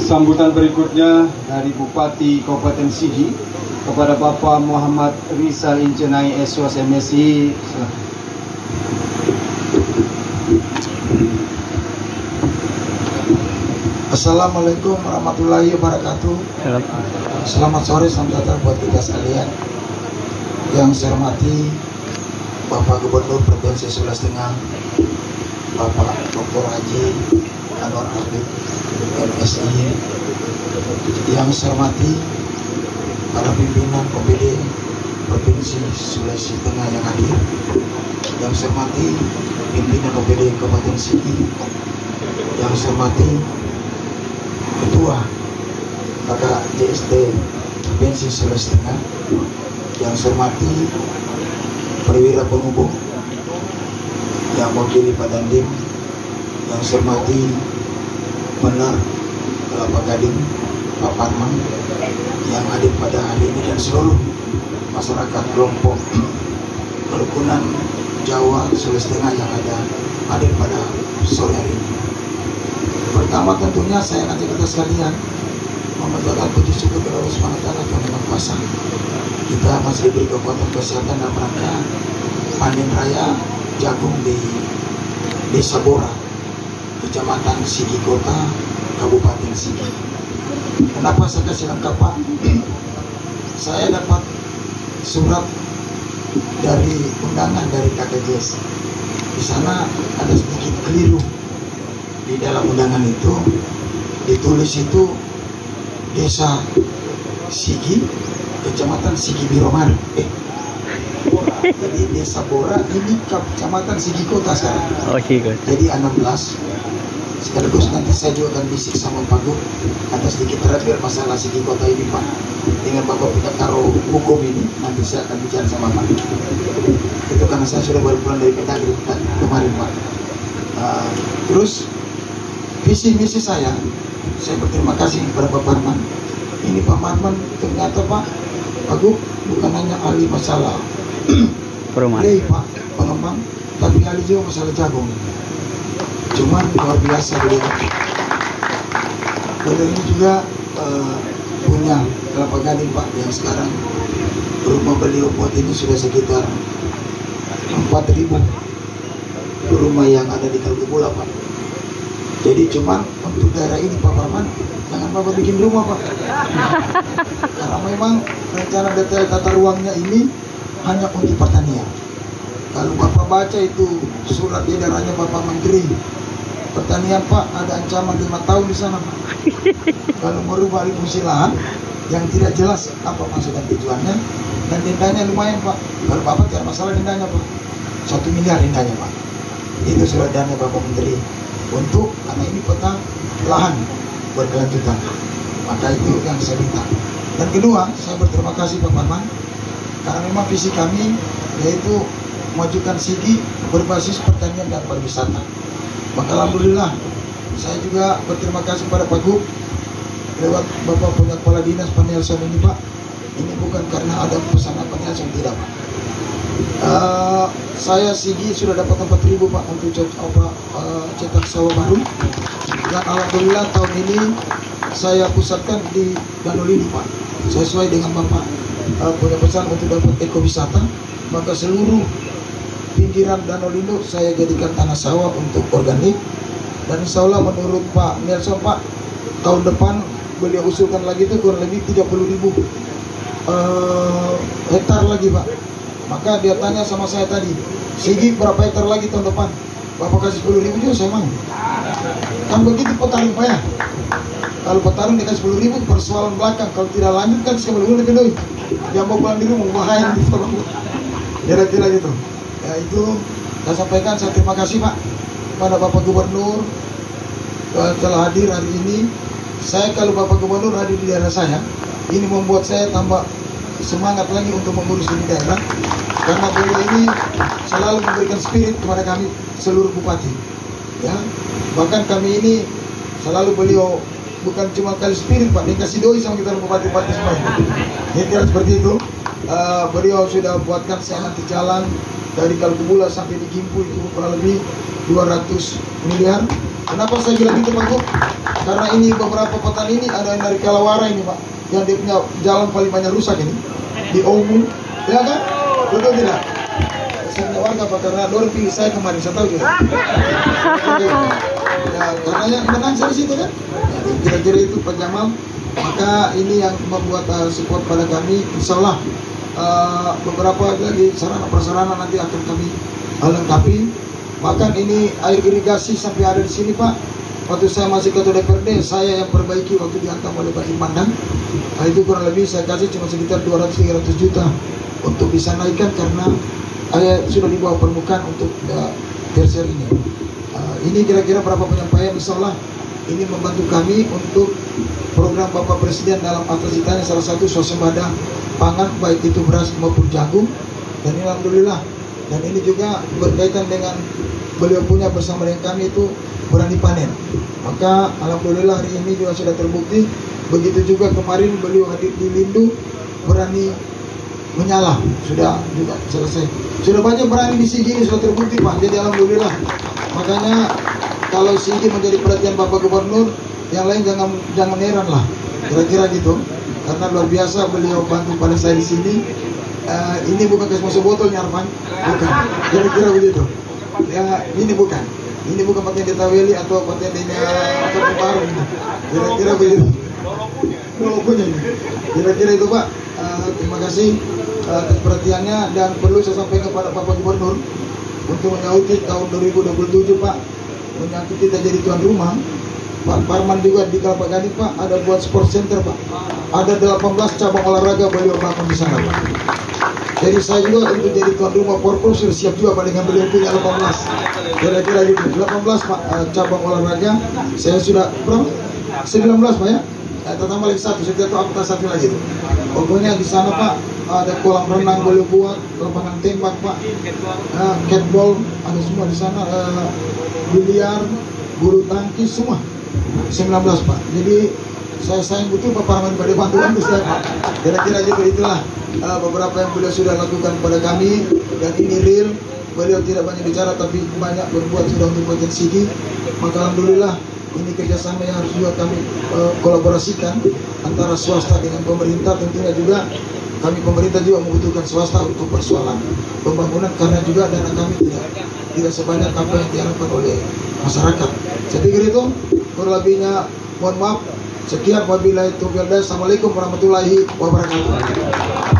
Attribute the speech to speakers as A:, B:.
A: Sambutan berikutnya dari Bupati Kabupaten Sigi kepada Bapak Muhammad Rizal Incenai SOS MSI.
B: Assalamualaikum warahmatullahi wabarakatuh. Selamat sore, selamat datang buat kita sekalian. Yang saya hormati Bapak Gubernur Provinsi Sulawesi Tengah, Bapak Dr. Haji Anwar Habib MSI. Yang saya hormati para pimpinan OPD Provinsi Sulawesi Tengah yang hadir. Yang saya hormati pimpinan OPD Kabupaten Sigi. Yang saya hormati Ketua KKJST Provinsi Sulawesi Tengah. Yang saya hormati perwira penghubung yang mewakili Pak Dandim. Yang saya hormati Benar Kelapa Gading Pak Parman yang hadir pada hari ini, dan seluruh masyarakat kelompok kerukunan Jawa Sulawesi Tengah yang hadir pada sore hari ini. Pertama tentunya saya ngajak kita sekalian mengucapkan puji syukur kepada Allah Subhanahu wa Ta'ala, Tuhan Yang Maha Kuasa. Kita masih diberi kekuatan kesehatan dalam rangka panen raya jagung di Desa Bora, Kecamatan Sigi Kota, Kabupaten Sigi. Kenapa saya kasih lengkap, Pak? Saya dapat surat dari undangan dari KKJS. Di sana ada sedikit keliru. Di dalam undangan itu ditulis itu Desa Sigi, Kecamatan Sigi Biromar. Jadi Desa Bora ini Kecamatan Sigi Kota sekarang.
C: Oh, Sigi.
B: Jadi 16. Sekaligus nanti saya juga akan bisik sama Pak Gub, ada sedikit berat biar masalah Sigi Kota ini, Pak. Dengan Bapak Punya Karo Hukum ini nanti saya akan bicara sama Pak. Itu karena saya sudah baru pulang dari Pendagri kemarin, Pak. Terus visi misi saya berterima kasih kepada Pak Parman. Ini Pak Parman ternyata Pak Gub bukan hanya ahli masalah perumahan, Pak, pengembang, tapi ahli juga masalah jagung. Cuman luar biasa beliau. Beliau ini juga punya Kelapa Gading, Pak, yang sekarang rumah beliau buat ini sudah sekitar 4.000 rumah yang ada di Kalkubula, Pak. Jadi cuman untuk daerah ini Pak Parman, jangan Bapak bikin rumah, Pak. Karena memang rencana detail tata ruangnya ini hanya untuk pertanian. Kalau Bapak baca itu surat edarannya Bapak Menteri Pertanian, Pak, ada ancaman 5 tahun di sana, Pak. Kalau merubah alih fungsi lahan yang tidak jelas apa maksud dan tujuannya, dan dendanya lumayan, Pak. Kalau Bapak tidak masalah dendanya, Pak, 1 miliar dendanya, Pak. Itu surat dana Bapak Menteri untuk, karena ini peta lahan berkelanjutan. Maka itu yang saya minta. Dan kedua, saya berterima kasih Pak Parman, karena memang visi kami yaitu memajukan Sigi berbasis pertanian dan pariwisata. Maka alhamdulillah saya juga berterima kasih pada Pak Gub lewat Bapak punya Kepala Dinas Pak Nelson ini, Pak. Ini bukan karena ada pesanan Pak Nelson, tidak, Pak. Saya Sigi sudah dapat 4.000, Pak, untuk cetak sawah baru. Dan alhamdulillah tahun ini saya pusatkan di Danolindo, Pak. Sesuai dengan Bapak punya pesan untuk dapat ekowisata, maka seluruh pinggiran Danolindo saya jadikan tanah sawah untuk organik. Dan insya Allah menurut Pak Nelson, Pak, tahun depan beliau usulkan lagi itu kurang lebih 30.000 hektar lagi, Pak. Maka dia tanya sama saya tadi, Sigi berapa hektar lagi tahun depan? Bapak kasih 10.000 juga saya mau. Kan begitu petarung, Pak, ya. Kalau petarung dikasih 10.000 persoalan belakang, kalau tidak lanjut kan saya lebih doi. Yang mau pulang di rumah bahaya gitu, kira-kira gitu. Ya itu saya sampaikan, saya terima kasih, Pak, kepada Bapak Gubernur telah hadir hari ini. Saya kalau Bapak Gubernur hadir di daerah saya, ini membuat saya tambah semangat lagi untuk mengurus di daerah, karena beliau ini selalu memberikan spirit kepada kami seluruh bupati. Ya, bahkan kami ini selalu beliau bukan cuma kali spirit, Pak, dikasih doi sama kita bupati-bupati semua. Ini tidak seperti itu. Beliau sudah buatkan saya nanti jalan dari Kalkubula sampai di Gimpu itu kurang lebih 200 miliar. Kenapa saya bilang gitu Pak Gub? Karena ini beberapa petani ini ada yang dari Kalawara ini Pak, yang dia punya jalan paling banyak rusak ini di Omu, ya kan? Betul tidak? Saya punya warga Pak, karena dorong pilih saya kemarin, saya tahu juga. Ya, karena yang menang saya di situ kan. Ya, kira-kira itu Pak Jamal. Maka ini yang membuat support pada kami. Insyaallah beberapa lagi sarana prasarana nanti akan kami lengkapi. Bahkan ini air irigasi sampai ada di sini Pak. Waktu saya masih ketua DPRD, saya yang perbaiki waktu dihantam oleh Pak Mandang. Nah, itu kurang lebih saya kasih cuma sekitar 200-300 juta untuk bisa naikkan karena air sudah di bawah permukaan untuk tersier ini. Ini kira-kira berapa penyampaian, insyaallah ini membantu kami untuk program Bapak Presiden dalam atrasitasnya, salah satu swasembada pangan baik itu beras maupun jagung. Dan ini alhamdulillah, dan ini juga berkaitan dengan beliau punya bersama dengan kami itu berani panen. Maka alhamdulillah hari ini juga sudah terbukti. Begitu juga kemarin beliau hadir di Lindu berani menyalah, sudah juga selesai. Sudah banyak berani di Sigi ini sudah terbukti Pak. Jadi alhamdulillah. Makanya kalau Sigi menjadi perhatian Bapak Gubernur, yang lain jangan heran lah. Kira-kira gitu. Karena luar biasa beliau bantu pada saya di sini. Ini bukan kes masuk botolnya Arfan, bukan. Kira-kira begitu. Ya, ini bukan. Ini bukan pakai ditaweli atau pakai dina atau baru gitu. Kira-kira begitu. Punya ini. Kira-kira itu Pak. Terima kasih atas perhatiannya, dan perlu saya sampaikan kepada Bapak Gubernur untuk menyauti tahun 2027 Pak, menyangkut kita jadi tuan rumah. Pak Parman juga di Kelapa Gading Pak ada buat sport center Pak. Ada 18 cabang olahraga beliau bangun di sana Pak. Jadi saya juga untuk jadi tuan rumah Porpol sudah siap juga Pak dengan beliau punya 18. Kira-kira gitu. 18 Pak cabang olahraga. Saya sudah berapa? 19 Pak ya. Tambah lagi satu, saya tahu apa satu lagi itu. Pokoknya di sana Pak ada kolam renang beliau buat, lapangan tembak Pak, catball ada semua di sana, biliar, bulu tangkis semua. 19 Pak. Jadi saya sayang betul Pak Parman pada bantuan saya Pak. Kira-kira gitu, itulah beberapa yang beliau sudah lakukan pada kami, dan ini real. Beliau tidak banyak bicara tapi banyak berbuat sudah untuk bagian Sigi. Maka alhamdulillah ini kerjasama yang harus juga kami kolaborasikan antara swasta dengan pemerintah. Tentunya juga kami pemerintah juga membutuhkan swasta untuk persoalan pembangunan, karena juga dana kami tidak sebanyak apa yang diharapkan oleh masyarakat. Saya pikir itu, kurang lebihnya mohon maaf. Sekian, wabillahi taufiq. Assalamualaikum warahmatullahi wabarakatuh.